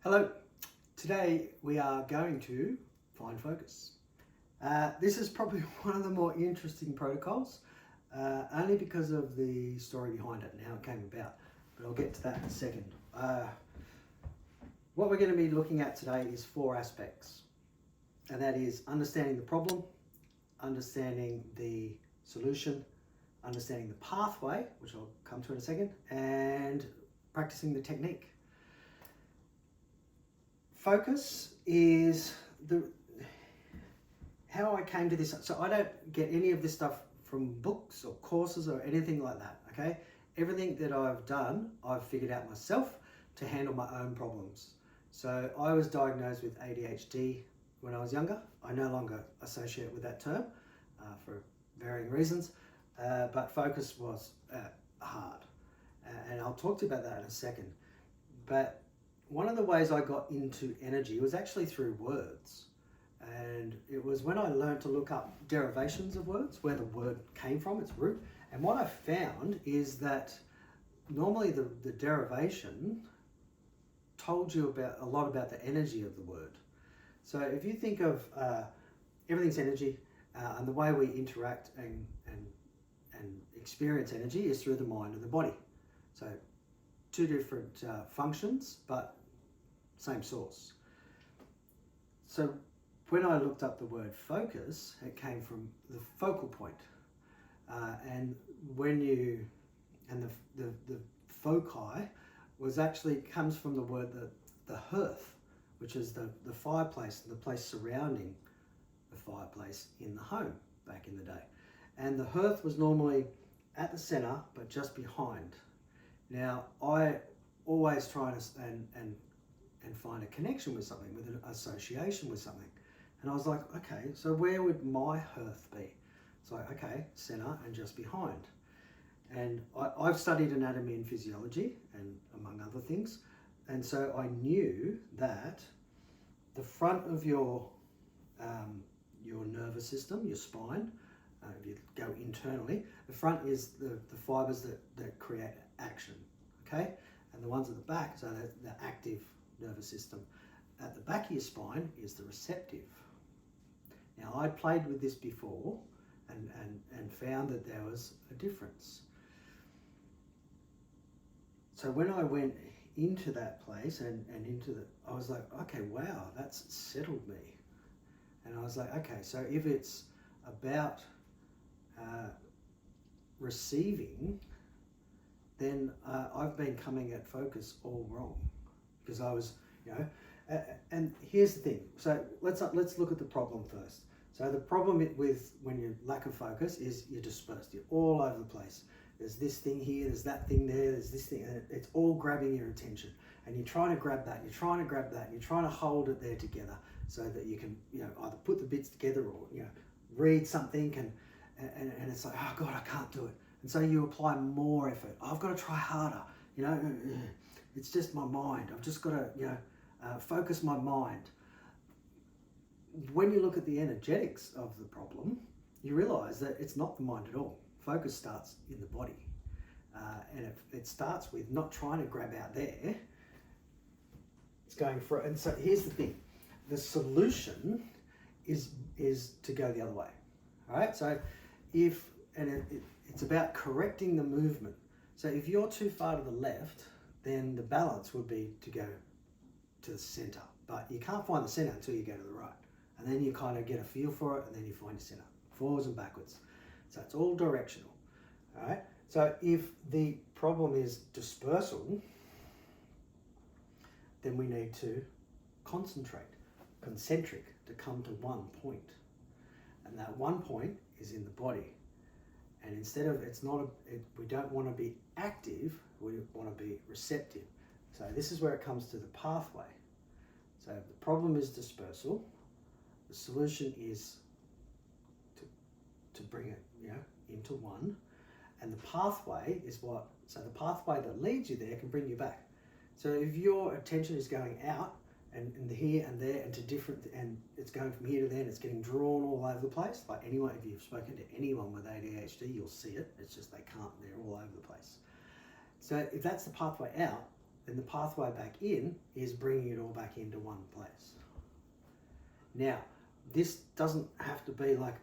Hello, today we are going to find focus. This is probably one of the more interesting protocols, only because of the story behind it and how it came about, but I'll get to that in a second. What we're going to be looking at today is four aspects, and that is understanding the problem, understanding the solution, understanding the pathway, which I'll come to in a second, and practicing the technique. Focus is how I came to this. So I don't get any of this stuff from books or courses or anything like that, okay? Everything that I've done, I've figured out myself to handle my own problems. So I was diagnosed with ADHD when I was younger. I no longer associate it with that term for varying reasons, but focus was hard. And I'll talk to you about that in a second. But one of the ways I got into energy was actually through words. And it was when I learned to look up derivations of words, where the word came from, its root. And what I found is that normally the derivation told you about a lot about the energy of the word. So if you think of everything's energy, and the way we interact and experience energy is through the mind and the body. So two different functions, but same source. So when I looked up the word focus, it came from the focal point. And the foci was actually comes from the word the hearth, which is the fireplace, the place surrounding the fireplace in the home back in the day. And the hearth was normally at the center, but just behind. Now, I always try and find a connection with something, with an association with something. And I was like, okay, so where would my hearth be? It's like, okay, center and just behind. And I've studied anatomy and physiology, and among other things. And so I knew that the front of your nervous system, your spine, if you go internally, the front is the fibers that create action, okay? And the ones at the back, so the active nervous system. At the back of your spine is the receptive. Now, I played with this before and found that there was a difference. So when I went into that place and I was like, okay, wow, that's settled me. And I was like, okay, so if it's about receiving, then I've been coming at focus all wrong, because I was, and here's the thing. So let's look at the problem first. So the problem with when you lack of focus is you're dispersed. You're all over the place. There's this thing here, there's that thing there, there's this thing, and it's all grabbing your attention. And you're trying to grab that, you're trying to grab that, and you're trying to hold it there together so that you can, either put the bits together or, read something and it's like, oh God, I can't do it. And so you apply more effort. I've got to try harder. It's just my mind. I've just got to, focus my mind. When you look at the energetics of the problem, you realize that it's not the mind at all. Focus starts in the body. And it starts with not trying to grab out there. It's going for it. And so here's the thing. The solution is to go the other way. All right? So it's about correcting the movement. So if you're too far to the left, then the balance would be to go to the center. But you can't find the center until you go to the right. And then you kind of get a feel for it, and then you find your center, forwards and backwards. So it's all directional. All right? So if the problem is dispersal, then we need to concentric, to come to one point. And that one point is in the body. And instead of, we don't want to be active, we want to be receptive. So this is where it comes to the pathway. So if the problem is dispersal, the solution is to bring it, into one. And the pathway is so the pathway that leads you there can bring you back. So if your attention is going out and here and there and to different, and it's going from here to there and it's getting drawn all over the place, like anyone, if you've spoken to anyone with ADHD, you'll see it. It's just they can't, they're all over the place. So if that's the pathway out, then the pathway back in is bringing it all back into one place. Now, this doesn't have to be like,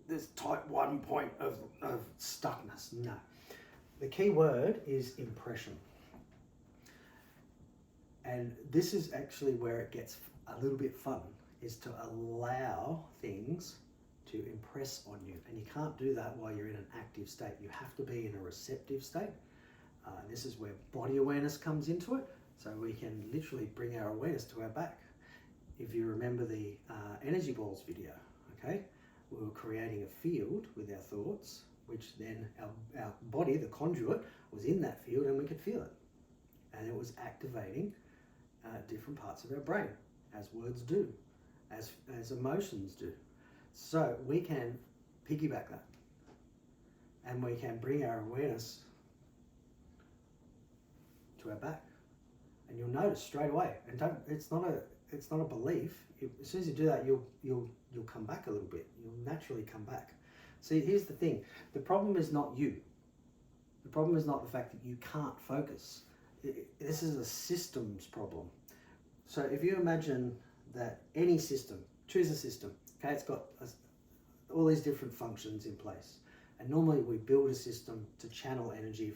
this type 1 point of stuckness. No. The key word is impression. And this is actually where it gets a little bit fun, is to allow things to impress on you. And you can't do that while you're in an active state. You have to be in a receptive state. This is where body awareness comes into it. So we can literally bring our awareness to our back. If you remember the energy balls video, okay, we were creating a field with our thoughts, which then our body, the conduit, was in that field and we could feel it. And it was activating different parts of our brain, as words do, as emotions do. So we can piggyback that, and we can bring our awareness to our back, and you'll notice straight away. And it's not a belief. As soon as you do that, you'll come back a little bit. You'll naturally come back. See, here's the thing. The problem is not you. The problem is not the fact that you can't focus. This is a systems problem. So if you imagine that any system, choose a system, okay, it's got all these different functions in place. And normally we build a system to channel energy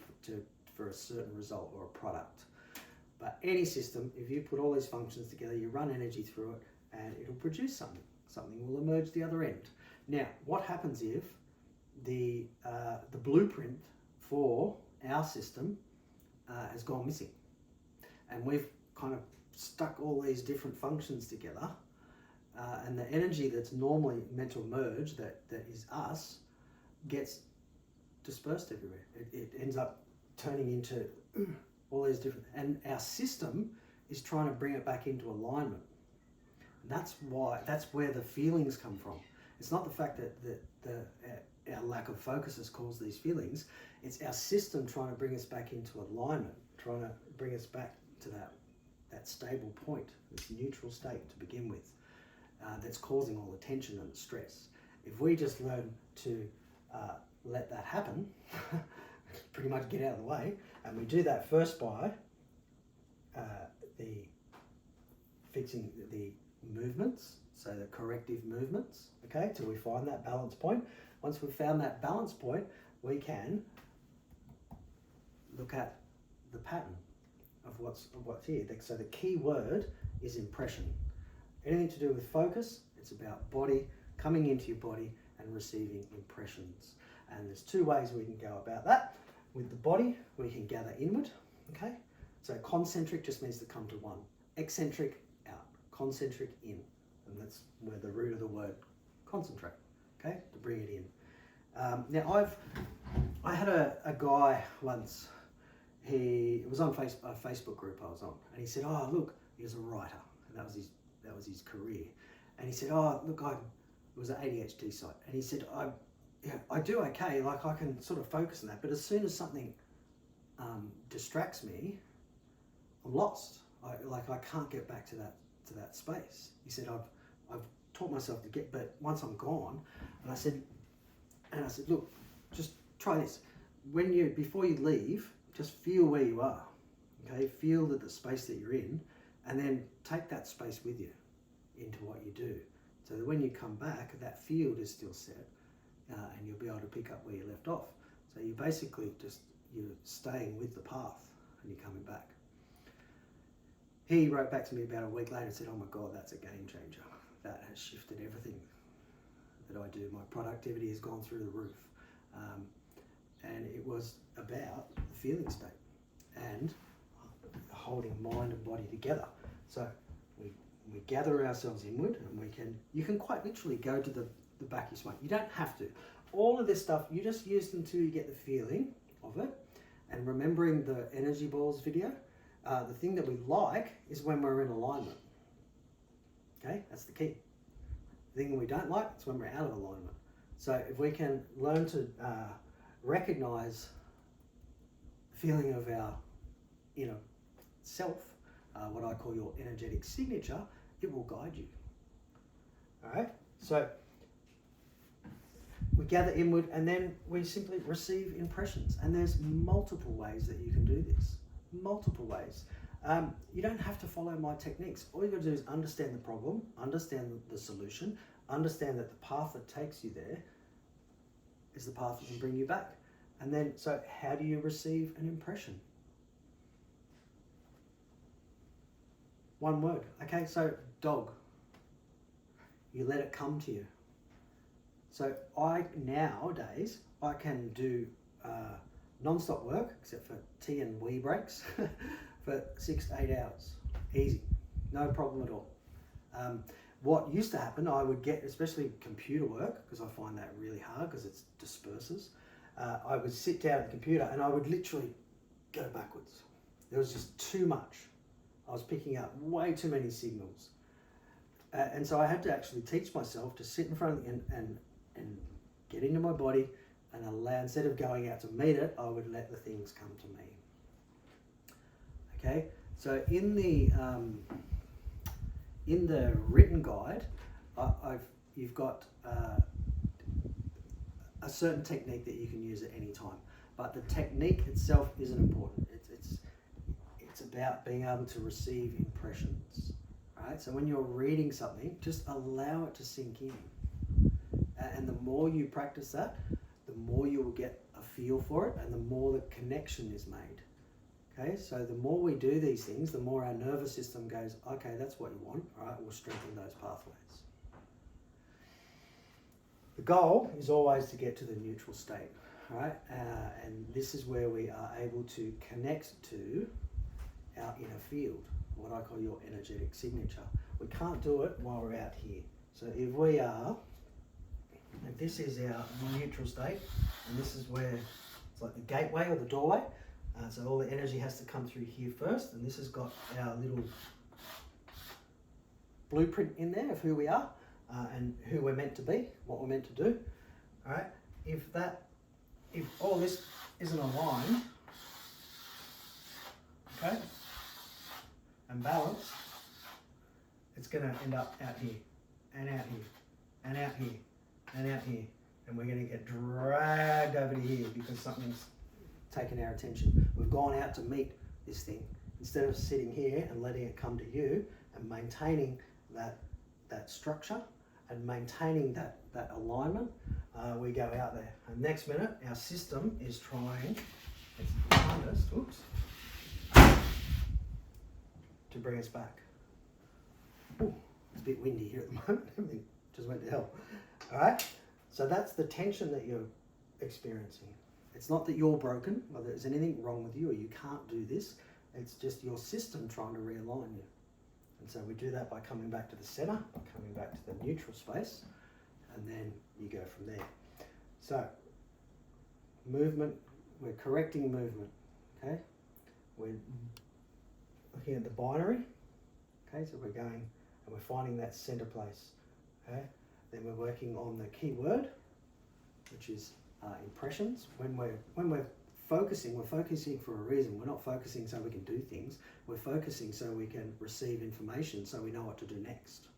for a certain result or a product. But any system, if you put all these functions together, you run energy through it and it'll produce something. Something will emerge the other end. Now, what happens if the blueprint for our system has gone missing? And we've kind of stuck all these different functions together, and the energy that's normally meant to emerge, that is us, gets dispersed everywhere. It ends up turning into all these different, and our system is trying to bring it back into alignment. And that's where the feelings come from. It's not the fact that our lack of focus has caused these feelings. It's our system trying to bring us back into alignment, trying to bring us back to that stable point, this neutral state to begin with, that's causing all the tension and the stress. If we just learn to let that happen, pretty much get out of the way, and we do that first by fixing the movements, so the corrective movements, okay, till we find that balance point. Once we've found that balance point, we can look at the pattern of what's here. So the key word is impression. Anything to do with focus, it's about body, coming into your body and receiving impressions. And there's two ways we can go about that. With the body, we can gather inward, okay? So concentric just means to come to one. Eccentric, out. Concentric, in. And that's where the root of the word concentrate, okay? To bring it in. Now, I had a guy once. He was on a Facebook group I was on, and he said, "Oh, look, he was a writer, and that was his career." And he said, "Oh, look, it was an ADHD site," and he said, I do okay, like I can sort of focus on that, but as soon as something distracts me, I'm lost. I can't get back to that space." He said, "I've taught myself to get, but once I'm gone," and I said, "Look, just try this. Before you leave, just feel where you are, okay? Feel the space that you're in, and then take that space with you into what you do, so that when you come back, that field is still set, and you'll be able to pick up where you left off. So you basically you're staying with the path, and you're coming back." He wrote back to me about a week later and said, "Oh my God, that's a game changer. That has shifted everything that I do. My productivity has gone through the roof." And it was about the feeling state and holding mind and body together. So we gather ourselves inward, and you can quite literally go to the back of your spine. You don't have to. All of this stuff, you just use until you get the feeling of it. And remembering the energy balls video, the thing that we like is when we're in alignment. Okay, that's the key. The thing we don't like is when we're out of alignment. So if we can learn to recognize the feeling of our inner self, what I call your energetic signature, it will guide you. All right, so we gather inward, and then we simply receive impressions. And there's multiple ways that you can do this. Multiple ways. You don't have to follow my techniques. All you got to do is understand the problem, understand the solution, understand that the path that takes you there is the path that can bring you back. And then, so how do you receive an impression? One word. Okay, so dog. You let it come to you. So nowadays, I can do non-stop work, except for tea and wee breaks, for 6 to 8 hours. Easy. No problem at all. What used to happen, I would get, especially computer work, because I find that really hard because it disperses. I would sit down at the computer and I would literally go backwards. There was just too much. I was picking up way too many signals. And so I had to actually teach myself to sit in front of and get into my body and allow, instead of going out to meet it, I would let the things come to me. Okay, so in the written guide, you've got a certain technique that you can use at any time, but the technique itself isn't important. It's about being able to receive impressions. Right? So when you're reading something, just allow it to sink in. And the more you practice that, the more you will get a feel for it and the more the connection is made. Okay, so the more we do these things, the more our nervous system goes, okay, that's what you want. All right, we'll strengthen those pathways. The goal is always to get to the neutral state, right? And this is where we are able to connect to our inner field, what I call your energetic signature. We can't do it while we're out here. So if this is our neutral state, and this is where it's like the gateway or the doorway, so all the energy has to come through here first, and this has got our little blueprint in there of who we are and who we're meant to be, what we're meant to do. All right, if all this isn't aligned, okay, and balanced, it's going to end up out here, and out here, and out here, and out here, and we're going to get dragged over to here because something's taken our attention. We've gone out to meet this thing instead of sitting here and letting it come to you and maintaining that structure and maintaining that alignment. We go out there, and next minute our system is trying, it's behind us, to bring us back. Ooh, it's a bit windy here at the moment. Everything just went to hell. All right, so that's the tension that you're experiencing. It's not that you're broken or there's anything wrong with you or you can't do this. It's just your system trying to realign you. And so we do that by coming back to the center, by coming back to the neutral space, and then you go from there. So movement, we're correcting movement, okay? We're looking at the binary, okay? So we're going and we're finding that center place, okay? Then we're working on the key word, which is impressions. When we're focusing, we're focusing for a reason. We're not focusing so we can do things. We're focusing so we can receive information so we know what to do next.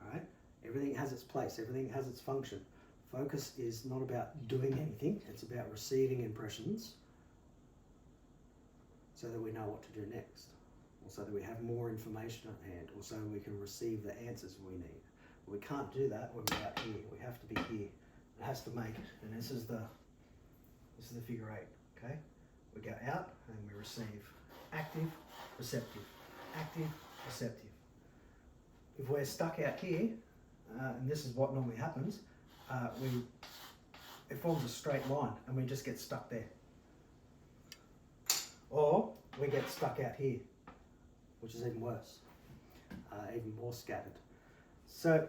All right? Everything has its place. Everything has its function. Focus is not about doing anything. It's about receiving impressions so that we know what to do next, or so that we have more information at hand, or so we can receive the answers we need. But we can't do that when we're out here. We have to be here. It has to make it, and this is the figure 8, okay? We go out and we receive active, receptive, active, receptive. If we're stuck out here, and this is what normally happens, it forms a straight line and we just get stuck there. Or we get stuck out here, which is even worse, even more scattered. So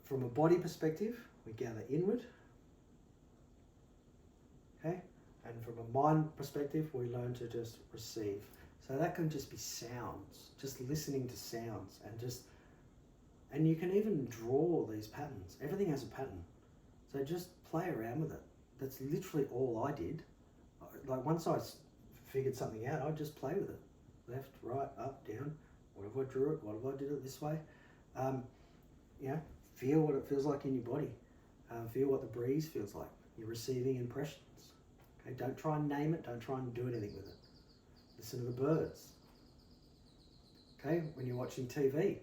from a body perspective, we gather inward, okay? And from a mind perspective, we learn to just receive. So that can just be sounds, just listening to sounds, and you can even draw these patterns. Everything has a pattern. So just play around with it. That's literally all I did. Like once I figured something out, I'd just play with it. Left, right, up, down. What if I drew it? What if I did it this way? Feel what it feels like in your body. Feel what the breeze feels like. You're receiving impressions. Okay, don't try and name it. Don't try and do anything with it. Listen to the birds. Okay, when you're watching TV,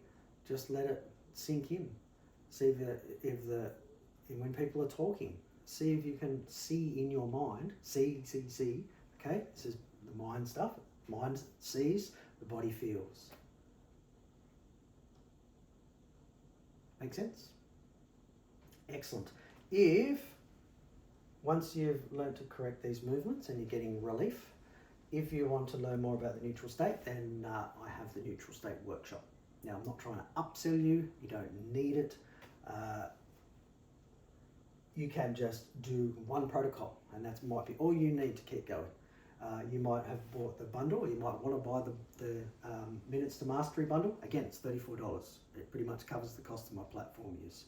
just let it sink in. See when people are talking, see if you can see in your mind. See. Okay, this is the mind stuff. Mind sees, the body feels. Make sense? Excellent. Once you've learned to correct these movements and you're getting relief, if you want to learn more about the neutral state, then I have the neutral state workshop. Now, I'm not trying to upsell you. You don't need it. You can just do one protocol, and that might be all you need to keep going. You might have bought the bundle, or you might want to buy the Minutes to Mastery bundle. Again, it's $34. It pretty much covers the cost of my platform use.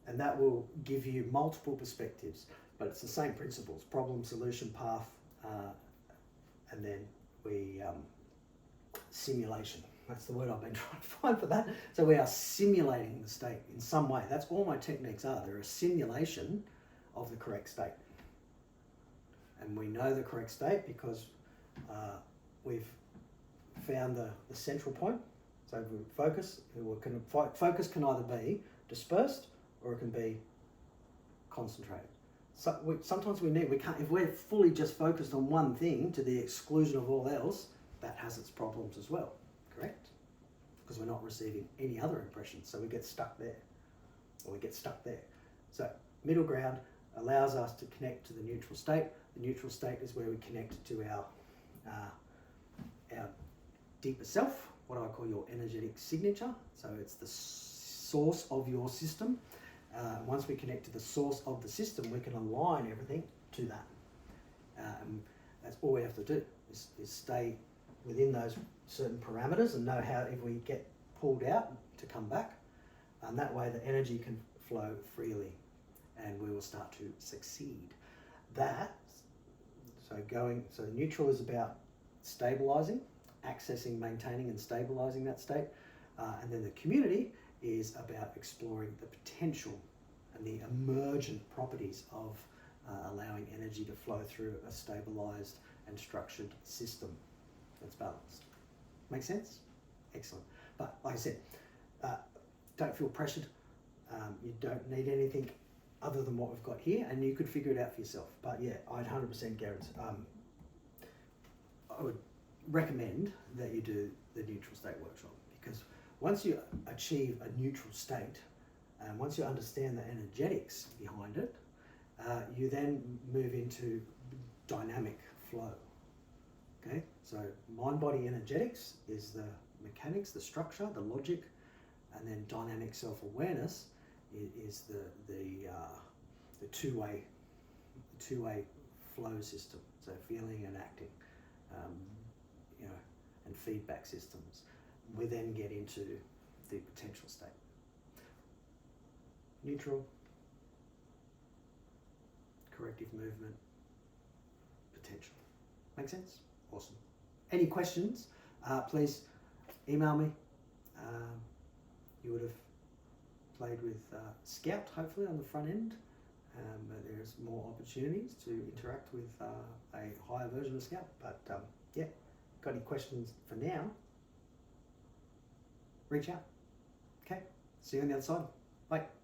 And that will give you multiple perspectives, but it's the same principles: problem, solution, path, and then simulation. That's the word I've been trying to find for that. So we are simulating the state in some way. That's all my techniques are. They're a simulation of the correct state. And we know the correct state because we've found the central point. So we focus. Focus can either be dispersed or it can be concentrated. So sometimes we can't, if we're fully just focused on one thing to the exclusion of all else, that has its problems as well, correct? Because we're not receiving any other impressions, so we get stuck there, So middle ground allows us to connect to the neutral state. The neutral state is where we connect to our deeper self, what I call your energetic signature. So it's the source of your system. Once we connect to the source of the system, we can align everything to that. And that's all we have to do is stay within those certain parameters and know how, if we get pulled out, to come back. And that way the energy can flow freely and we will start to succeed. So neutral is about stabilizing, accessing, maintaining and stabilizing that state. And then the community is about exploring the potential and the emergent properties of allowing energy to flow through a stabilized and structured system that's balanced. Make sense? Excellent. But like I said, don't feel pressured. You don't need anything other than what we've got here, and you could figure it out for yourself. But yeah, I'd 100% guarantee. I would recommend that you do the neutral state workshop, because once you achieve a neutral state, and once you understand the energetics behind it, you then move into dynamic flow. Okay, so mind-body energetics is the mechanics, the structure, the logic, and then dynamic self-awareness is the two-way flow system. So feeling and acting, and feedback systems. We then get into the potential state. Neutral, corrective movement, potential. Make sense? Awesome. Any questions, please email me. You would have played with Scout, hopefully, on the front end. But there's more opportunities to interact with a higher version of Scout. But yeah, got any questions for now, reach out. Okay, see you on the other side. Bye.